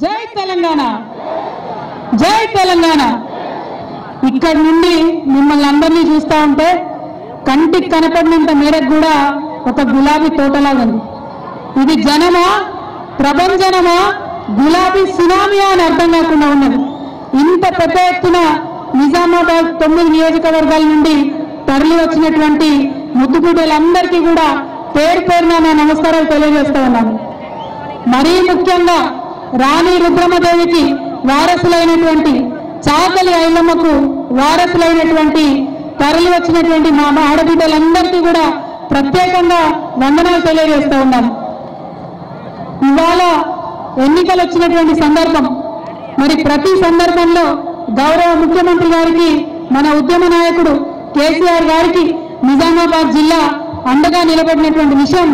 జై తెలంగాణ, జై తెలంగాణ. ఇక్కడ నుండి మిమ్మల్ని అందరినీ చూస్తూ ఉంటే కంటికి కనపడినంత మేరకు కూడా ఒక గులాబీ తోటలాగా ఉంది. ఇది జనమా, ప్రభంజనమా, గులాబీ సునామీ అని అర్థం కాకుండా ఉన్నది. ఇంత పెద్ద ఎత్తున నిజామాబాద్ 9 నియోజకవర్గాల నుండి తరలి వచ్చినటువంటి ముద్దుబిడ్డలందరికీ కూడా పేరు పేరున నా నమస్కారాలు తెలియజేస్తా ఉన్నాను. మరీ ముఖ్యంగా రాణి రుద్రమదేవికి వారసులైనటువంటి, చాకలి ఐలమ్మకు వారసులైనటువంటి తరలి వచ్చినటువంటి మా ఆడబిడ్డలందరికీ కూడా ప్రత్యేకంగా వందనాలు తెలియజేస్తా ఉన్నాను. ఇవాళ ఎన్నికలు వచ్చినటువంటి సందర్భం, మరి ప్రతి సందర్భంలో గౌరవ ముఖ్యమంత్రి గారికి, మన ఉద్యమ నాయకుడు కేసీఆర్ గారికి నిజామాబాద్ జిల్లా అండగా నిలబడినటువంటి విషయం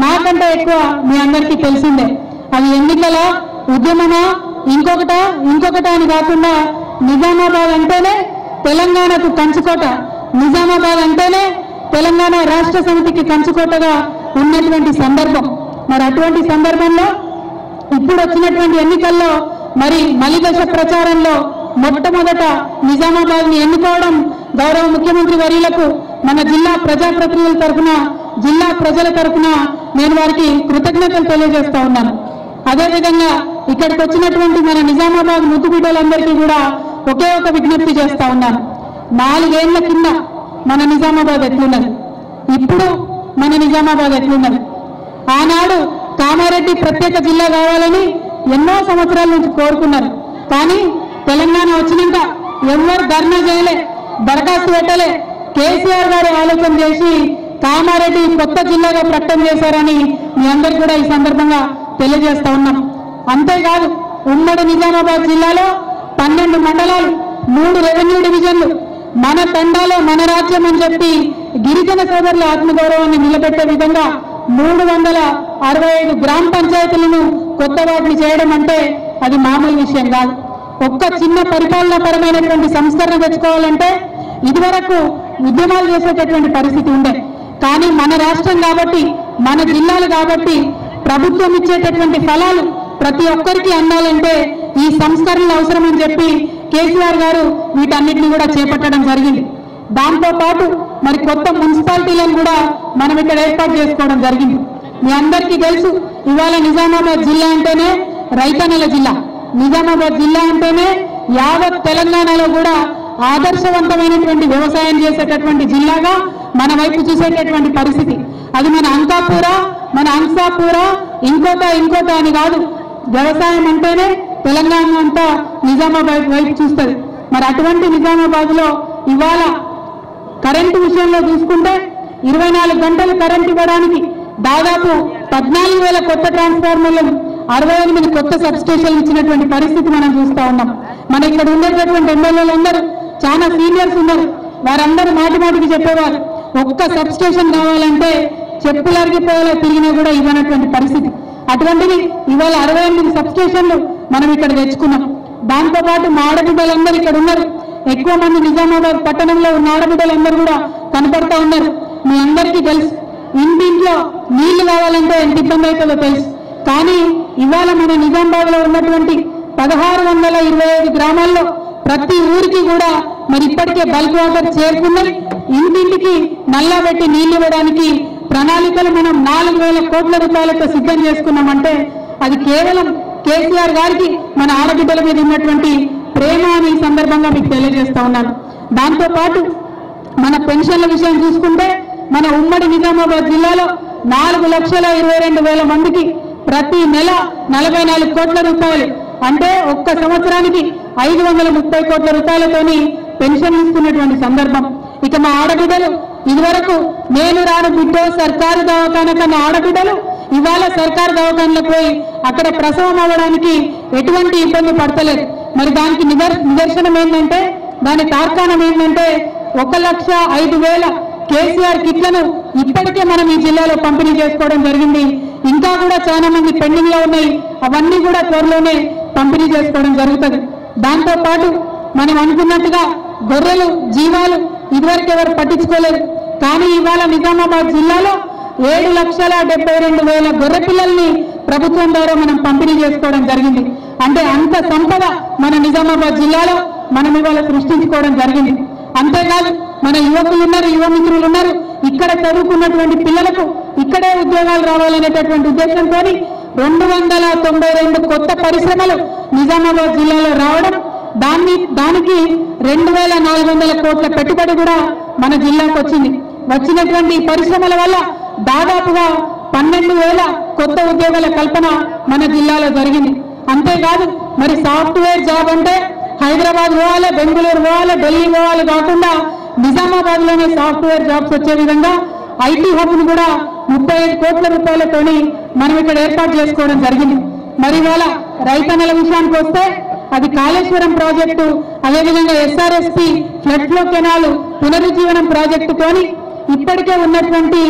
నాకంటే ఎక్కువ మీ అందరికీ తెలిసిందే. అది ఎన్నికల ఉద్యమమా ఇంకొకట అని కాకుండా నిజామాబాద్ అంటేనే తెలంగాణకు కంచుకోట, నిజామాబాద్ అంటేనే తెలంగాణ రాష్ట్ర సమితికి కంచుకోటగా ఉన్నటువంటి సందర్భం. మరి అటువంటి సందర్భంలో ఇప్పుడు వచ్చినటువంటి ఎన్నికల్లో మరి మలిదశ ప్రచారంలో మొట్టమొదట నిజామాబాద్ ని ఎన్నుకోవడం గౌరవ ముఖ్యమంత్రి వర్యులకు మన జిల్లా ప్రజాప్రతినిధుల తరఫున, జిల్లా ప్రజల తరఫున నేను వారికి కృతజ్ఞతలు తెలియజేస్తా ఉన్నాను. అదేవిధంగా ఇక్కడికి వచ్చినటువంటి మన నిజామాబాద్ ముద్దుబిడ్డలందరికీ కూడా ఒకే ఒక విజ్ఞప్తి చేస్తా ఉన్నాను. 4 ఏళ్ల కింద మన నిజామాబాద్ ఎట్లున్నది, ఇప్పుడు మన నిజామాబాద్ ఎట్లున్నది. ఆనాడు కామారెడ్డి ప్రత్యేక జిల్లా కావాలని ఎన్నో సంవత్సరాల నుంచి కోరుకున్నారు. కానీ తెలంగాణ వచ్చినాక ఎవరు ధర్నా చేయలే, దరఖాస్తు పెట్టలే. కేసీఆర్ గారు ఆలోచన చేసి కామారెడ్డి కొత్త జిల్లాగా ప్రకటన చేశారని మీ అందరికీ కూడా ఈ సందర్భంగా తెలియజేస్తా ఉన్నాం. అంతేకాదు ఉమ్మడి నిజామాబాద్ జిల్లాలో 12 మండలాలు, 3 రెవెన్యూ డివిజన్లు, మన తండాలో మన రాజ్యం అని చెప్పి గిరిజన సోదరుల ఆత్మగౌరవాన్ని నిలబెట్టే విధంగా 365 గ్రామ పంచాయతీలను కొత్త వాటిని చేయడం అంటే అది మామూలు విషయం కాదు. ఒక్క చిన్న పరిపాలనా పరమైనటువంటి సంస్కరణ తెచ్చుకోవాలంటే ఇదివరకు ఉద్యమాలు చేసేటటువంటి పరిస్థితి ఉండే. కానీ మన రాష్ట్రం కాబట్టి, మన జిల్లాలు కాబట్టి ప్రభుత్వం ఇచ్చేటటువంటి ఫలాలు ప్రతి ఒక్కరికి అందాలంటే ఈ సంస్కరణలు అవసరమని చెప్పి కేసీఆర్ గారు వీటన్నిటిని కూడా చేపట్టడం జరిగింది. దాంతో పాటు మరి కొత్త మున్సిపాలిటీలను కూడా మనం ఇక్కడ ఏర్పాటు చేసుకోవడం జరిగింది. మీ అందరికీ తెలుసు, ఇవాళ నిజామాబాద్ జిల్లా అంటేనే రైతన్నల జిల్లా, నిజామాబాద్ జిల్లా అంటేనే యావత్ తెలంగాణలో కూడా ఆదర్శవంతమైనటువంటి వ్యవసాయం చేసేటటువంటి జిల్లాగా మన వైపు చూసేటటువంటి పరిస్థితి. అది మన అంకాపూర, మన అంసాపూర, ఇంకోట అని కాదు. వ్యవసాయం అంటేనే తెలంగాణ అంతా నిజామాబాద్ వైపు చూస్తుంది. మరి అటువంటి నిజామాబాద్ లో ఇవాళ కరెంటు విషయంలో చూసుకుంటే 24 గంటలు కరెంట్ ఇవ్వడానికి దాదాపు 14,000 కొత్త ట్రాన్స్ఫార్మర్లు, 68 కొత్త సబ్ స్టేషన్లు ఇచ్చినటువంటి పరిస్థితి మనం చూస్తా ఉన్నాం. మన ఇక్కడ ఉండేటటువంటి ఎమ్మెల్యేలు అందరూ చాలా సీనియర్స్ ఉన్నారు. వారందరూ మాటికి చెప్పేవారు, ఒక్క సబ్ స్టేషన్ కావాలంటే చెప్పులు అరిగిపోయేలా తిరిగినా కూడా ఇవ్వనటువంటి పరిస్థితి. అటువంటిది ఇవాళ 68 సబ్ స్టేషన్లు మనం ఇక్కడ తెచ్చుకున్నాం. దాంతో పాటు మా ఆడబిడ్డలందరూ ఇక్కడ ఉన్నారు. ఎక్కువ మంది నిజామాబాద్ పట్టణంలో ఉన్న ఆడబిడ్డలందరూ కూడా కనపడతా ఉన్నారు. మీ అందరికీ తెలుసు, ఇంటింట్లో నీళ్లు కావాలంటే ఎంత ఇబ్బంది అవుతుందో తెలుసు. కానీ ఇవాళ మన నిజామాబాద్ లో ఉన్నటువంటి 1625 గ్రామాల్లో ప్రతి ఊరికి కూడా మరి ఇప్పటికే బల్క్ వాటర్ చేరుకున్నాయి. ఇంటింటికి నల్లా పెట్టి నీళ్లు ఇవ్వడానికి ప్రణాళికలు మనం 4,000 కోట్ల రూపాయలతో సిద్ధం చేసుకున్నామంటే అది కేవలం కేసీఆర్ గారికి మన ఆడబిడ్డల మీద ఉన్నటువంటి ప్రేమ అని ఈ సందర్భంగా మీకు తెలియజేస్తా ఉన్నాను. దాంతో పాటు మన పెన్షన్ల విషయం చూసుకుంటే మన ఉమ్మడి నిజామాబాద్ జిల్లాలో 4,22,000 మందికి ప్రతి నెల 44 కోట్ల రూపాయలు, అంటే ఒక్క సంవత్సరానికి 530 కోట్ల రూపాయలతోని పెన్షన్ ఇస్తున్నటువంటి సందర్భం. ఇక మా ఆడబిడ్డలు ఇదివరకు నేను రాను బిడ్డో సర్కారు దవాఖాన కన్నా ఆడబిడ్డలు ఇవాళ సర్కారు దవాఖానలకు పోయి అక్కడ ప్రసవం అవ్వడానికి ఎటువంటి ఇబ్బంది పడతలేదు. మరి దానికి నిదర్శనం ఏంటంటే, దాని తార్కాణం ఏంటంటే 1,05,000 కేసీఆర్ కిట్లను ఇప్పటికే మనం ఈ జిల్లాలో పంపిణీ చేసుకోవడం జరిగింది. ఇంకా కూడా చాలా మంది పెండింగ్ లో ఉన్నాయి. అవన్నీ కూడా త్వరలోనే పంపిణీ చేసుకోవడం జరుగుతుంది. దాంతో పాటు మనం అనుకున్నట్టుగా గొర్రెలు, జీవాలు ఇదివరకు ఎవరు పట్టించుకోలేదు. కానీ ఇవాళ నిజామాబాద్ జిల్లాలో 7,72,000 గొర్రె పిల్లల్ని ప్రభుత్వం ద్వారా మనం పంపిణీ చేసుకోవడం జరిగింది. అంటే అంత సంపద మన నిజామాబాద్ జిల్లాలో మనం ఇవాళ సృష్టించుకోవడం జరిగింది. అంతేకాదు మన యువకులు ఉన్నారు, యువ మిత్రులు ఉన్నారు, ఇక్కడ చదువుకున్నటువంటి పిల్లలకు ఇక్కడే ఉద్యోగాలు రావాలనేటటువంటి ఉద్దేశంతో 292 కొత్త పరిశ్రమలు నిజామాబాద్ జిల్లాలో రావడం, దానికి 2400 కోట్ల పెట్టుబడి కూడా మన జిల్లాకు వచ్చింది. వచ్చినటువంటి పరిశ్రమల వల్ల దాదాపుగా 12,000 కొత్త ఉద్యోగాల కల్పన మన జిల్లాలో జరిగింది. అంతేకాదు మరి సాఫ్ట్వేర్ జాబ్ అంటే హైదరాబాద్ పోవాలి, బెంగళూరు పోవాలి, ఢిల్లీ పోవాలి కాకుండా నిజామాబాద్ లోనే సాఫ్ట్వేర్ జాబ్స్ వచ్చే విధంగా ఐటీ హబ్ ను కూడా 35 కోట్ల రూపాయలతోని మనం ఇక్కడ ఏర్పాటు చేసుకోవడం జరిగింది. మరి ఇవాళ రైతన్నల విషయానికి వస్తే అది కాళేశ్వరం ప్రాజెక్టు, అదేవిధంగా ఎస్ఆర్ఎస్పి ఫ్లడ్ ఫ్లో కెనాల్ పునరుజ్జీవనం ప్రాజెక్టుతోని ఇప్పటికే ఉన్నటువంటి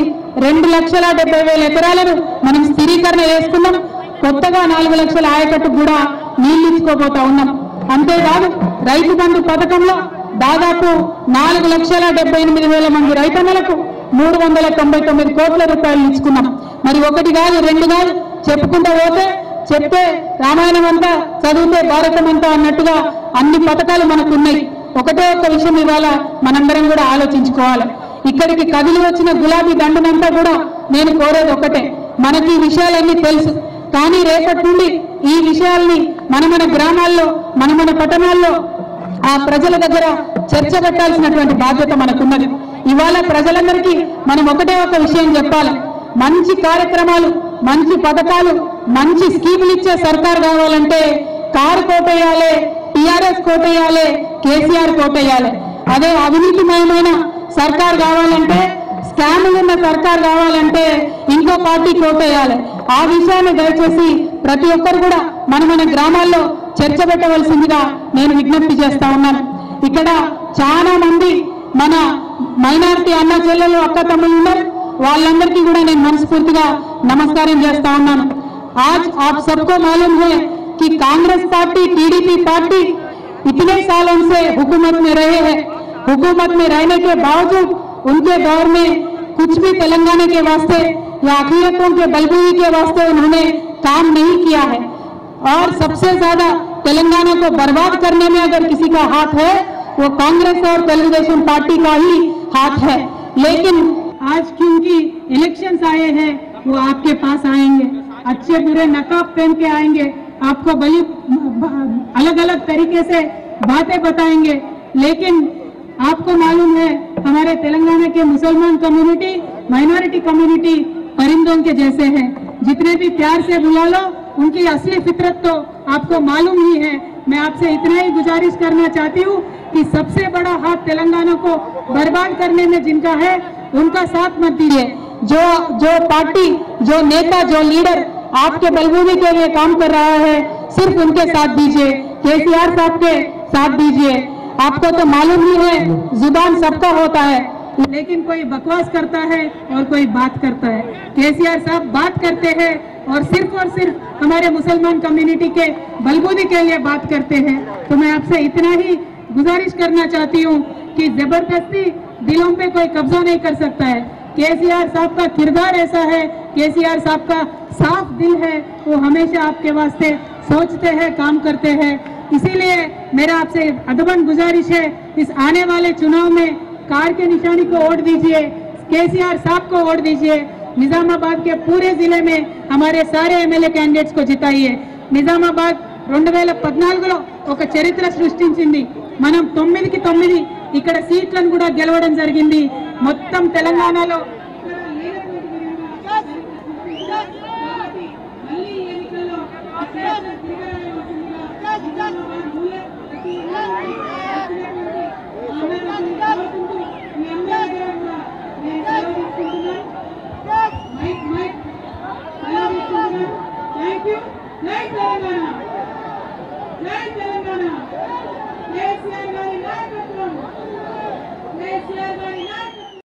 2,70,000 ఎకరాలను మనం స్థిరీకరణ చేసుకున్నాం. కొత్తగా 4 లక్షల ఆయకట్టు కూడా నీళ్లు ఇచ్చుకోబోతా ఉన్నాం. అంతేకాదు రైతు బంధు పథకంలో దాదాపు 4,78,000 మంది రైతన్నలకు 399 కోట్ల రూపాయలు ఇచ్చుకున్నాం. మరి ఒకటి కాదు, రెండు కాదు, చెప్పుకుంటూ పోతే చెప్తే రామాయణం అంతా చదివితే భారతం అంతా అన్నట్టుగా అన్ని పథకాలు మనకు ఉన్నాయి. ఒకటే ఒక విషయం ఇవాళ మనందరం కూడా ఆలోచించుకోవాలి. ఇక్కడికి కదిలి వచ్చిన గులాబీ దండనంతా కూడా నేను కోరేది ఒకటే, మనకి ఈ విషయాలన్నీ తెలుసు, కానీ రేపటి నుండి ఈ విషయాల్ని మన గ్రామాల్లో మన పట్టణాల్లో ఆ ప్రజల దగ్గర చర్చ పెట్టాల్సినటువంటి బాధ్యత మనకున్నది. ఇవాళ ప్రజలందరికీ మనం ఒకటే ఒక విషయం చెప్పాలి, మంచి కార్యక్రమాలు, మంచి పథకాలు, మంచి స్కీములు ఇచ్చే సర్కార్ కావాలంటే కారు కోటేయాలి, టీఆర్ఎస్ కోటేయాలి, కేసీఆర్ కోటేయాలి. అదే అవినీతిమయమైన సర్కార్ కావాలంటే, స్కాములు ఉన్న సర్కార్ కావాలంటే ఇంకో పార్టీ కోటేయాలి. ఆ విషయాన్ని దయచేసి ప్రతి ఒక్కరు కూడా మన గ్రామాల్లో చర్చ పెట్టవలసిందిగా నేను విజ్ఞప్తి చేస్తా ఉన్నాను. ఇక్కడ చాలా మంది మన మైనారిటీ అన్న చెల్లెలు అక్క తమ్ముళ్ళు ఉన్నారు, వాళ్ళందరికీ కూడా నేను మనస్ఫూర్తిగా నమస్కారం చేస్తా ఉన్నాను. आज आप सबको मालूम है कि कांग्रेस पार्टी, टीडीपी पार्टी इतने सालों से हुकूमत में रहे हैं। हुकूमत में रहने के बावजूद उनके दौर में कुछ भी तेलंगाना के वास्ते या अक़लियतों के बलबूते के वास्ते उन्होंने काम नहीं किया है। और सबसे ज्यादा तेलंगाना को बर्बाद करने में अगर किसी का हाथ है वो कांग्रेस और तेलुगुदेशम पार्टी का ही हाथ है। लेकिन आज क्योंकि इलेक्शंस आए हैं वो आपके पास आएंगे, अच्छे बुरे नकाब पहन के आएंगे, आपको बड़ी अलग अलग तरीके से बातें बताएंगे। लेकिन आपको मालूम है हमारे तेलंगाना के मुसलमान कम्युनिटी, माइनॉरिटी कम्युनिटी परिंदों के जैसे हैं, जितने भी प्यार से बुला लो उनकी असली फितरत तो आपको मालूम ही है। मैं आपसे इतना ही गुजारिश करना चाहती हूँ कि सबसे बड़ा हाथ तेलंगाना को बर्बाद करने में जिनका है उनका साथ मत दीजिए। जो पार्टी, जो नेता, जो लीडर आपके बलबूते के लिए काम कर रहा है सिर्फ उनके साथ दीजिए, केसीआर साहब के साथ दीजिए। आपको तो मालूम ही है जुबान सबका होता है, लेकिन कोई बकवास करता है और कोई बात करता है। केसीआर साहब बात करते हैं और सिर्फ हमारे मुसलमान कम्युनिटी के बलबूते के लिए बात करते हैं। तो मैं आपसे इतना ही गुजारिश करना चाहती हूँ कि जबरदस्ती दिलों पे कोई कब्जा नहीं कर सकता है। केसीआर साहब का किरदार ऐसा है, केसीआर साहब का साफ दिल है, वो हमेशा आपके वास्ते सोचते हैं, काम करते हैं। इसीलिए मेरा आपसे अदबन गुजारिश है, इस आने वाले चुनाव में कार के निशानी को वोट दीजिए, केसीआर साहब को वोट दीजिए। निजामाबाद के पूरे जिले में हमारे सारे एमएलए कैंडिडेट्स को जिताइए। निजामाबाद 2014లో ఒక చరిత్ర సృష్టించింది. మనం 9కి 9 ఇక్కడ సీట్లను కూడా గెలవడం జరిగింది. మొత్తం తెలంగాణలో కేసీఆర్ గారి నాయకత్వం, కేసీఆర్ గారి నాయకత్వం.